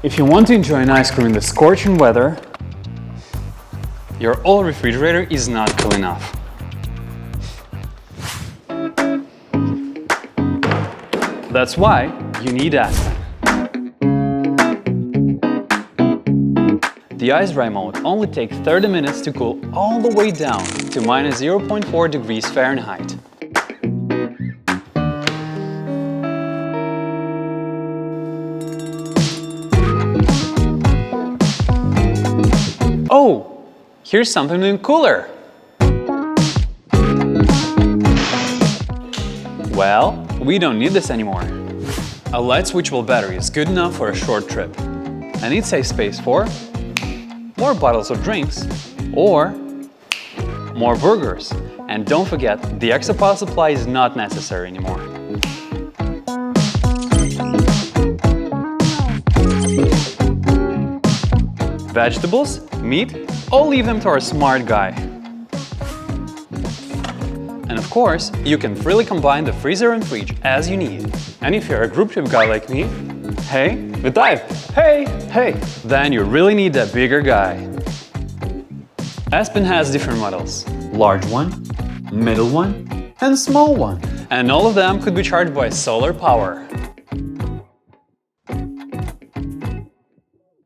If you want to enjoy an ice cream in the scorching weather, your old refrigerator is not cool enough. That's why you need ASPEN. The IceDrive mode only takes 30 minutes to cool all the way down to minus 0.4 degrees Fahrenheit. Oh, here's something even cooler. Well, we don't need this anymore. A light switchable battery is good enough for a short trip. And it saves space for more bottles of drinks or more burgers. And don't forget, the extra power supply is not necessary anymore. Vegetables, meat, all leave them to our smart guy. And of course, you can freely combine the freezer and fridge as you need. And if you're a group trip guy like me, hey, BougeRV, hey, then you really need that bigger guy. ASPEN has different models. Large one, middle one, and small one. And all of them could be charged by solar power.